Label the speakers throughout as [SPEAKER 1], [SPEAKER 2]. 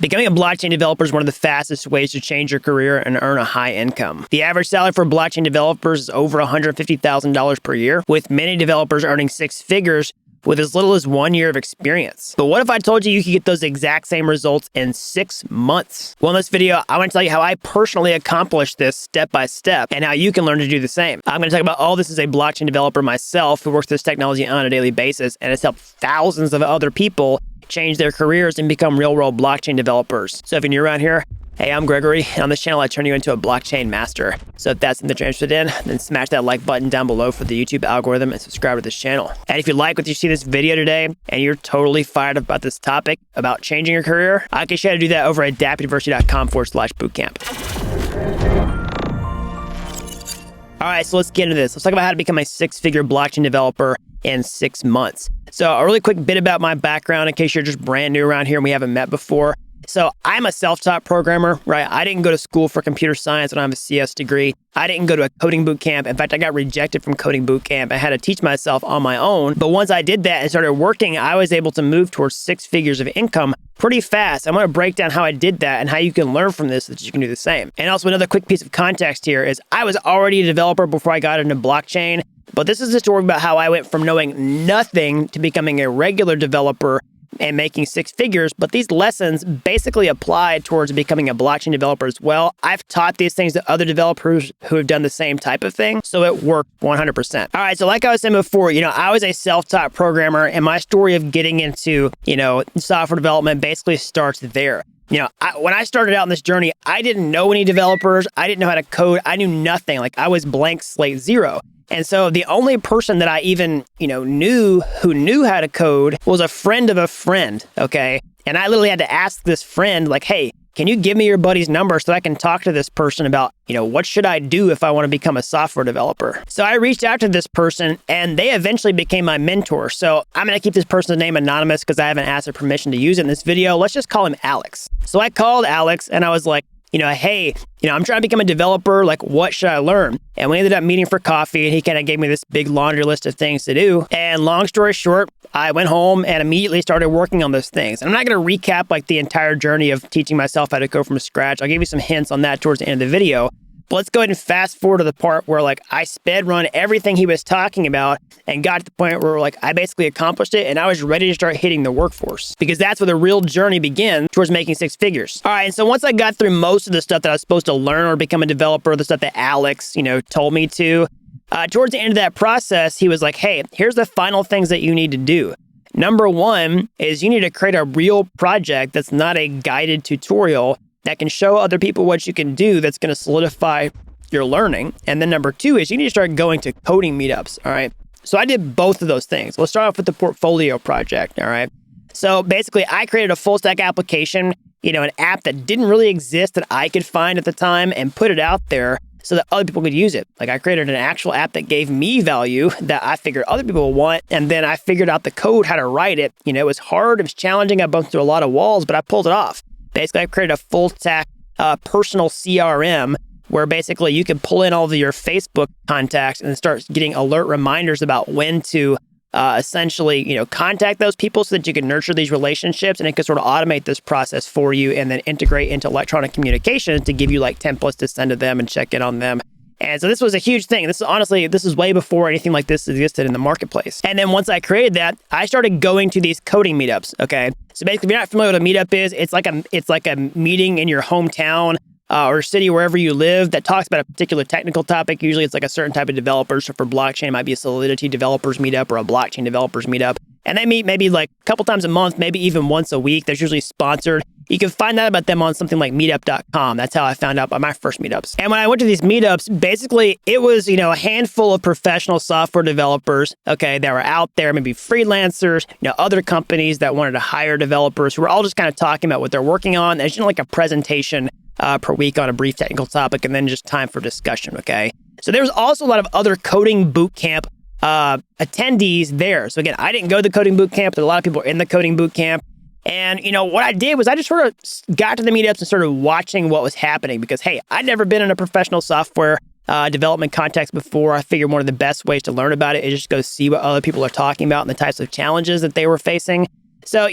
[SPEAKER 1] Becoming a blockchain developer is one of the fastest ways to change your career and earn a high income. The average salary for blockchain developers is over $150,000 per year, with many developers earning six figures with as little as 1 year of experience. But what if I told you you could get those exact same results in 6 months? Well, in this video, I want to tell you how I personally accomplished this step by step and how you can learn to do the same. I'm going to talk about all this as a blockchain developer myself who works with this technology on a daily basis, and it's helped thousands of other people change their careers and become real-world blockchain developers. So if you're new around here, hey, I'm Gregory, and on this channel, I turn you into a blockchain master. So if that's something that you're interested in, then smash that like button down below for the YouTube algorithm and subscribe to this channel. And if you like what you see in this video today, and you're totally fired up about this topic, about changing your career, I can show you how to do that over at dappuniversity.com/bootcamp. All right, so let's get into this. Let's talk about how to become a six-figure blockchain developer in 6 months. So a really quick bit about my background in case you're just brand new around here and we haven't met before. So I'm a self-taught programmer, right? I didn't go to school for computer science. I don't have a CS degree. I didn't go to a coding boot camp. In fact, I got rejected from coding boot camp. I had to teach myself on my own. But once I did that and started working, I was able to move towards six figures of income pretty fast. I'm going to break down how I did that and how you can learn from this so that you can do the same. And also another quick piece of context here is I was already a developer before I got into blockchain. But this is a story about how I went from knowing nothing to becoming a regular developer and making six figures, but these lessons basically apply towards becoming a blockchain developer as well. I've taught these things to other developers who have done the same type of thing, so it worked 100%. All right, so like I was saying before, I was a self-taught programmer, and my story of getting into, software development basically starts there. When I started out in this journey, I didn't know any developers. I didn't know how to code. I knew nothing. Like, I was blank slate zero. And so the only person that I even, knew who knew how to code was a friend of a friend, okay? And I literally had to ask this friend, like, hey, can you give me your buddy's number so I can talk to this person about, what should I do if I want to become a software developer? So I reached out to this person and they eventually became my mentor. So I'm going to keep this person's name anonymous because I haven't asked for permission to use it in this video. Let's just call him Alex. So I called Alex and I was like, hey, I'm trying to become a developer. Like, what should I learn? And we ended up meeting for coffee, and he kind of gave me this big laundry list of things to do. And long story short, I went home and immediately started working on those things. And I'm not going to recap like the entire journey of teaching myself how to code from scratch. I'll give you some hints on that towards the end of the video. But let's go ahead and fast forward to the part where I sped run everything he was talking about and got to the point where I basically accomplished it and I was ready to start hitting the workforce, because that's where the real journey begins towards making six figures. All right, and so once I got through most of the stuff that I was supposed to learn or become a developer, the stuff that Alex, told me to, towards the end of that process, he was like, hey, here's the final things that you need to do. Number one is you need to create a real project that's not a guided tutorial that can show other people what you can do that's going to solidify your learning. And then number two is you need to start going to coding meetups, all right? So I did both of those things. Let's start off with the portfolio project, all right? So basically, I created a full stack application, an app that didn't really exist that I could find at the time and put it out there so that other people could use it. Like, I created an actual app that gave me value that I figured other people would want, and then I figured out the code, how to write it. It was hard, it was challenging, I bumped through a lot of walls, but I pulled it off. Basically, I've created a full stack personal CRM where basically you can pull in all of your Facebook contacts and start getting alert reminders about when to essentially, contact those people so that you can nurture these relationships, and it can sort of automate this process for you and then integrate into electronic communications to give you templates to send to them and check in on them. And so this was a huge thing. This is way before anything like this existed in the marketplace. And then once I created that, I started going to these coding meetups, okay? So basically, if you're not familiar with what a meetup is, it's like a meeting in your hometown or city, wherever you live, that talks about a particular technical topic. Usually it's like a certain type of developer. So for blockchain, it might be a Solidity developers meetup or a blockchain developers meetup. And they meet maybe a couple times a month, maybe even once a week. They're usually sponsored. You can find out about them on something like meetup.com. That's how I found out about my first meetups. And when I went to these meetups, basically it was, a handful of professional software developers, okay, that were out there, maybe freelancers, other companies that wanted to hire developers who were all just kind of talking about what they're working on. There's, like a presentation per week on a brief technical topic, and then just time for discussion, okay? So there was also a lot of other coding bootcamp attendees there. So again, I didn't go to the coding bootcamp, but a lot of people are in the coding bootcamp. And, what I did was I just sort of got to the meetups and started watching what was happening because, hey, I'd never been in a professional software development context before. I figured one of the best ways to learn about it is just go see what other people are talking about and the types of challenges that they were facing. So,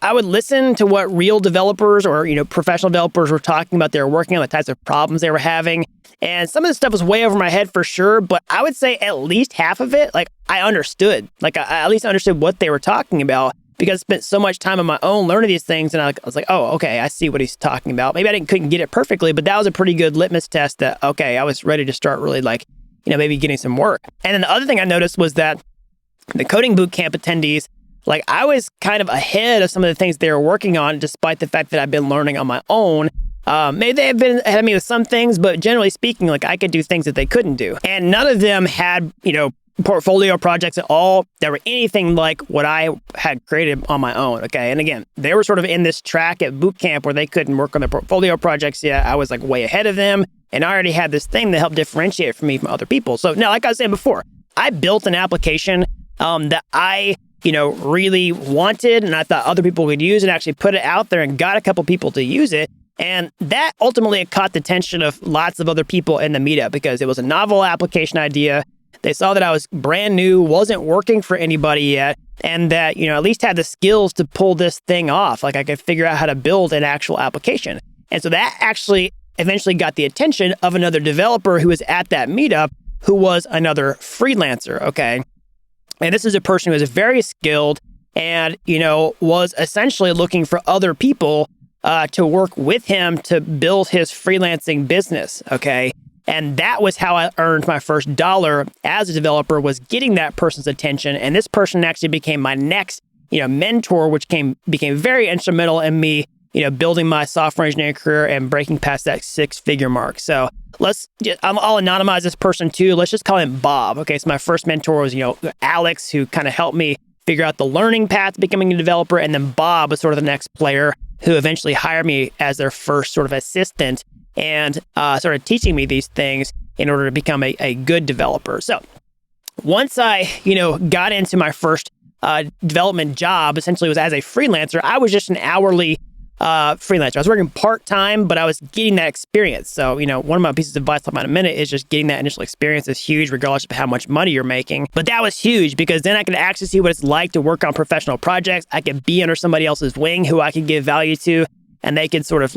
[SPEAKER 1] I would listen to what real developers or, professional developers were talking about. They were working on the types of problems they were having. And some of this stuff was way over my head for sure, but I would say at least half of it, I understood. I at least understood what they were talking about because I spent so much time on my own learning these things. And I was like, oh, okay, I see what he's talking about. Maybe I couldn't get it perfectly, but that was a pretty good litmus test that, okay, I was ready to start really maybe getting some work. And then the other thing I noticed was that the coding bootcamp attendees, I was kind of ahead of some of the things they were working on, despite the fact that I've been learning on my own. Maybe they have been ahead of me with some things, but generally speaking, I could do things that they couldn't do. And none of them had, portfolio projects at all that were anything like what I had created on my own. Okay. And again, they were sort of in this track at bootcamp where they couldn't work on their portfolio projects yet. I was way ahead of them. And I already had this thing that helped differentiate from me from other people. So now, like I was saying before, I built an application that I really wanted and I thought other people would use and actually put it out there and got a couple people to use it. And that ultimately caught the attention of lots of other people in the meetup because it was a novel application idea. They saw that I was brand new, wasn't working for anybody yet, and that, at least had the skills to pull this thing off. I could figure out how to build an actual application. And so that actually eventually got the attention of another developer who was at that meetup who was another freelancer, okay? And this is a person who was very skilled and, was essentially looking for other people to work with him to build his freelancing business, okay? And that was how I earned my first dollar as a developer, was getting that person's attention. And this person actually became my next, mentor, which became very instrumental in me, building my software engineering career and breaking past that six-figure mark. So I'll anonymize this person too. Let's just call him Bob. Okay, so my first mentor was, Alex, who kind of helped me figure out the learning path to becoming a developer. And then Bob was sort of the next player who eventually hired me as their first sort of assistant and started teaching me these things in order to become a good developer. So once I, got into my first development job, essentially was as a freelancer, I was just an hourly freelancer. I was working part-time, but I was getting that experience. So, one of my pieces of advice I'll talk about in a minute is just getting that initial experience is huge, regardless of how much money you're making. But that was huge because then I could actually see what it's like to work on professional projects. I could be under somebody else's wing who I could give value to, and they could sort of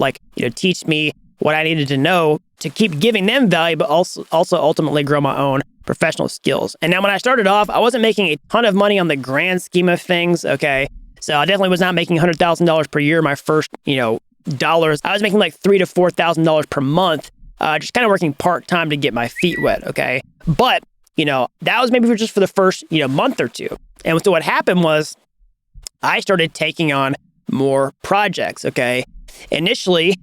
[SPEAKER 1] teach me what I needed to know to keep giving them value, but also ultimately grow my own professional skills. And now when I started off, I wasn't making a ton of money on the grand scheme of things, okay? So I definitely was not making $100,000 per year my first, dollars. I was making $3,000 to $4,000 per month, just kind of working part-time to get my feet wet, okay? But, that was maybe just for the first, month or two. And so what happened was I started taking on more projects, okay? Initially,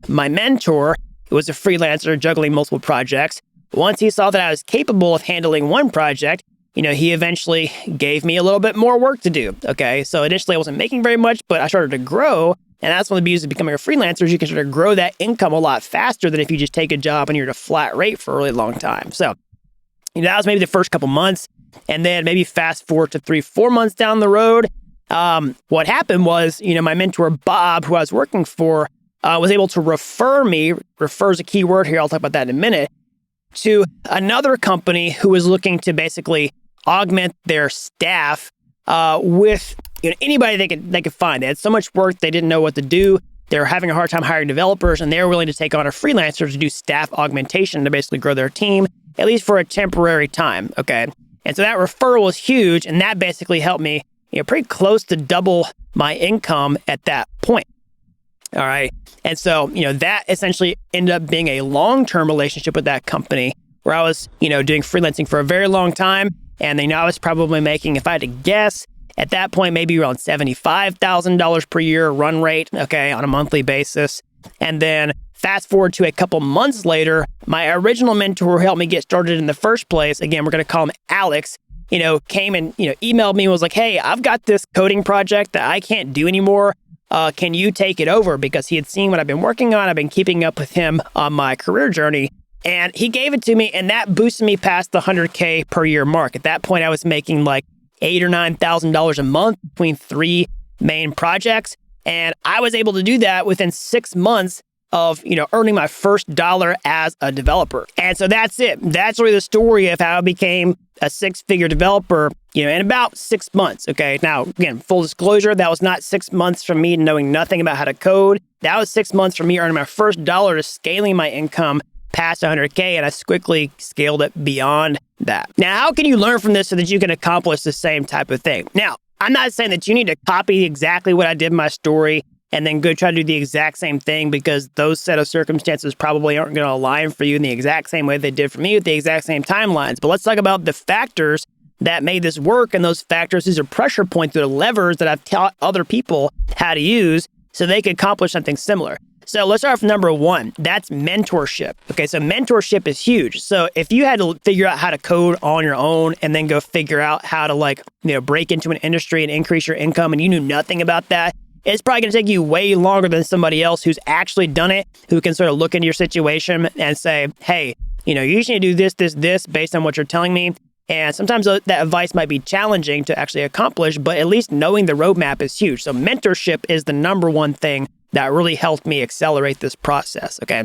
[SPEAKER 1] my mentor was a freelancer juggling multiple projects. Once he saw that I was capable of handling one project, he eventually gave me a little bit more work to do, okay? So initially I wasn't making very much, but I started to grow. And that's one of the beauties of becoming a freelancer is you can sort of grow that income a lot faster than if you just take a job and you're at a flat rate for a really long time. So, that was maybe the first couple months. And then maybe fast forward to 3-4 months down the road, what happened was, my mentor, Bob, who I was working for, was able to refer me, refer is a key word here, I'll talk about that in a minute, to another company who was looking to basically augment their staff with anybody they could find. They had so much work, they didn't know what to do. They were having a hard time hiring developers, and they were willing to take on a freelancer to do staff augmentation to basically grow their team, at least for a temporary time, okay? And so that referral was huge, and that basically helped me, pretty close to double my income at that point. All right. And so, that essentially ended up being a long-term relationship with that company where I was, doing freelancing for a very long time. And I was probably making, if I had to guess, at that point, maybe around $75,000 per year run rate, okay, on a monthly basis. And then fast forward to a couple months later, my original mentor who helped me get started in the first place, again, we're going to call him Alex, came and, emailed me and was like, hey, I've got this coding project that I can't do anymore. Can you take it over? Because he had seen what I've been working on. I've been keeping up with him on my career journey. And he gave it to me, and that boosted me past the $100K per year mark. At that point, I was making $8,000 or $9,000 a month between 3 main projects. And I was able to do that within 6 months of, earning my first dollar as a developer. And so that's it. That's really the story of how I became a 6-figure developer, in about 6 months. Okay. Now, again, full disclosure, that was not 6 months from me knowing nothing about how to code. That was 6 months from me earning my first dollar to scaling my income past 100K, and I quickly scaled it beyond that. Now, how can you learn from this so that you can accomplish the same type of thing? Now, I'm not saying that you need to copy exactly what I did in my story and then go try to do the exact same thing, because those set of circumstances probably aren't going to align for you in the exact same way they did for me with the exact same timelines. But let's talk about the factors that made this work, and those factors, these are pressure points, they're levers that I've taught other people how to use so they could accomplish something similar. So let's start with number one. That's mentorship. Okay, so mentorship is huge. So if you had to figure out how to code on your own and then go figure out how to break into an industry and increase your income, and you knew nothing about that, it's probably going to take you way longer than somebody else who's actually done it, who can sort of look into your situation and say, hey, you just need to do this based on what you're telling me. And sometimes that advice might be challenging to actually accomplish, but at least knowing the roadmap is huge. So mentorship is the number one thing that really helped me accelerate this process, okay?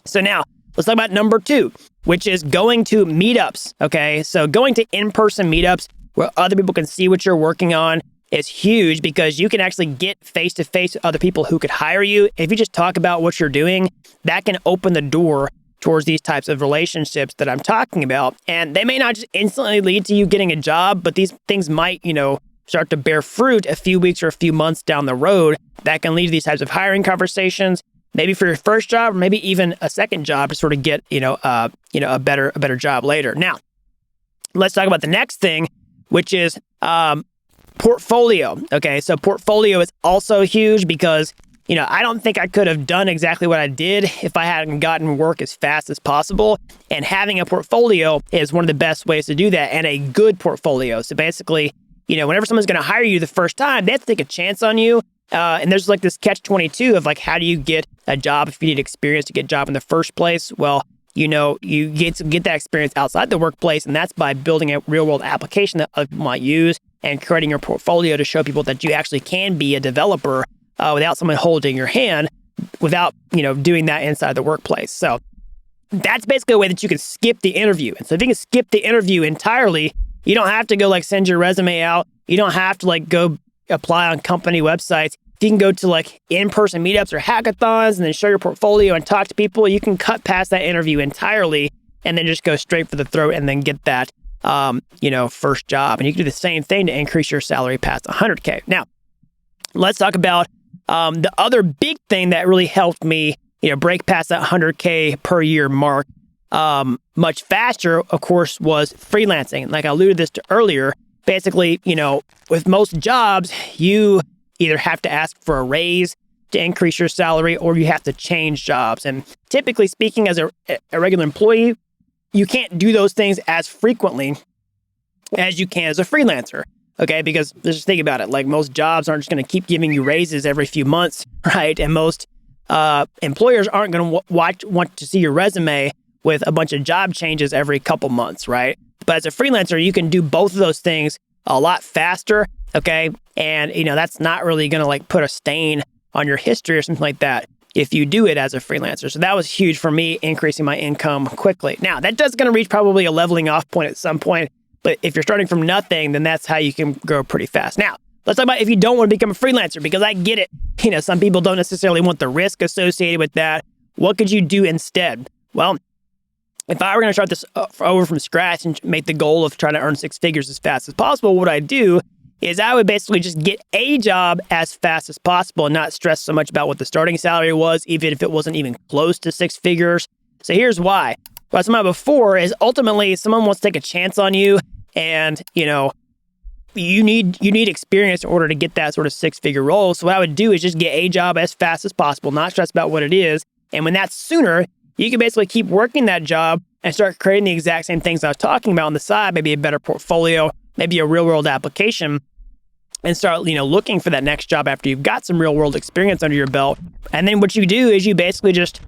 [SPEAKER 1] So now, let's talk about number two, which is going to meetups, okay? So going to in-person meetups where other people can see what you're working on is huge, because you can actually get face-to-face with other people who could hire you. If you just talk about what you're doing, that can open the door towards these types of relationships that I'm talking about. And they may not just instantly lead to you getting a job, but these things might, start to bear fruit a few weeks or a few months down the road that can lead to these types of hiring conversations, maybe for your first job, or maybe even a second job to sort of get, a better job later. Now, let's talk about the next thing, which is portfolio. Okay, so portfolio is also huge, because I don't think I could have done exactly what I did if I hadn't gotten work as fast as possible. And having a portfolio is one of the best ways to do that, and a good portfolio. So basically, whenever someone's going to hire you the first time, they have to take a chance on you. And there's like this catch-22 of how do you get a job if you need experience to get a job in the first place? Well, you get to get that experience outside the workplace, and that's by building a real-world application that other people might use and creating your portfolio to show people that you actually can be a developer without someone holding your hand, without, doing that inside the workplace. So that's basically a way that you can skip the interview. And so if you can skip the interview entirely, you don't have to go send your resume out. You don't have to go apply on company websites. If you can go to in-person meetups or hackathons and then show your portfolio and talk to people, you can cut past that interview entirely and then just go straight for the throat and then get that, first job. And you can do the same thing to increase your salary past 100K. Now, let's talk about the other big thing that really helped me, break past that 100K per year mark much faster, of course, was freelancing. Like I alluded this to earlier, basically, with most jobs, you either have to ask for a raise to increase your salary, or you have to change jobs. And typically speaking, as a regular employee, you can't do those things as frequently as you can as a freelancer. Okay, because just think about it. Most jobs aren't just going to keep giving you raises every few months, right? And most employers aren't going to want to see your resume with a bunch of job changes every couple months, right? But as a freelancer, you can do both of those things a lot faster, okay? And, that's not really going to put a stain on your history or something like that if you do it as a freelancer. So that was huge for me, increasing my income quickly. Now, that does going to reach probably a leveling off point at some point, but if you're starting from nothing, then that's how you can grow pretty fast. Now, let's talk about if you don't want to become a freelancer, because I get it. Some people don't necessarily want the risk associated with that. What could you do instead? Well, if I were going to start this over from scratch and make the goal of trying to earn six figures as fast as possible, what I'd do is I would basically just get a job as fast as possible and not stress so much about what the starting salary was, even if it wasn't even close to six figures. So here's why. What I was talking about before is ultimately someone wants to take a chance on you, and you need experience in order to get that sort of six-figure role. So what I would do is just get a job as fast as possible, not stress about what it is. And when that's sooner, you can basically keep working that job and start creating the exact same things I was talking about on the side, maybe a better portfolio, maybe a real-world application, and start, looking for that next job after you've got some real-world experience under your belt. And then what you do is you basically just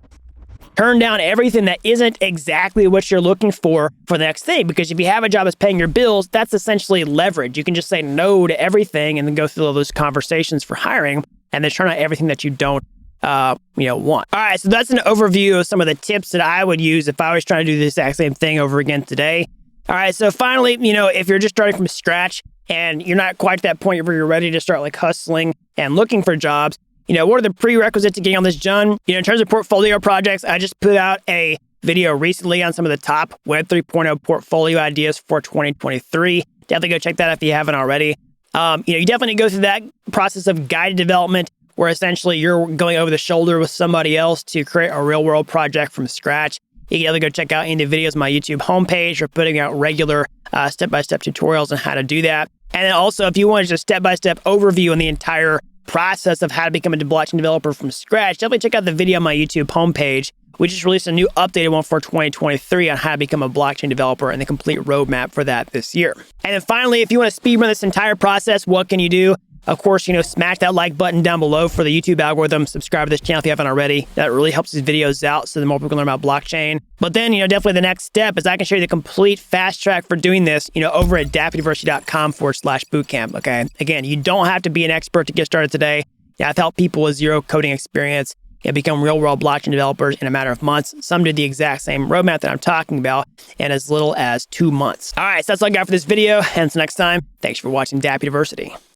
[SPEAKER 1] turn down everything that isn't exactly what you're looking for the next thing. Because if you have a job that's paying your bills, that's essentially leverage. You can just say no to everything and then go through all those conversations for hiring and then turn out everything that you don't want. All right, so that's an overview of some of the tips that I would use if I was trying to do the exact same thing over again today. All right, so finally, if you're just starting from scratch and you're not quite at that point where you're ready to start like hustling and looking for jobs, what are the prerequisites to getting all this done? In terms of portfolio projects, I just put out a video recently on some of the top Web 3.0 portfolio ideas for 2023. Definitely go check that out if you haven't already. You definitely go through that process of guided development where essentially you're going over the shoulder with somebody else to create a real world project from scratch. You can definitely go check out any videos on my YouTube homepage. We're putting out regular step-by-step tutorials on how to do that. And then also, if you want just step-by-step overview on the entire process of how to become a blockchain developer from scratch, definitely check out the video on my YouTube homepage. We just released a new updated one for 2023 on how to become a blockchain developer and the complete roadmap for that this year. And then finally, if you want to speedrun this entire process, what can you do? Of course, smash that like button down below for the YouTube algorithm. Subscribe to this channel if you haven't already. That really helps these videos out so the more people can learn about blockchain. But then, definitely the next step is I can show you the complete fast track for doing this, over at dappuniversity.com/bootcamp, okay? Again, you don't have to be an expert to get started today. I've helped people with zero coding experience become real-world blockchain developers in a matter of months. Some did the exact same roadmap that I'm talking about in as little as 2 months. All right, so that's all I got for this video. And until next time, thanks for watching Dapp University.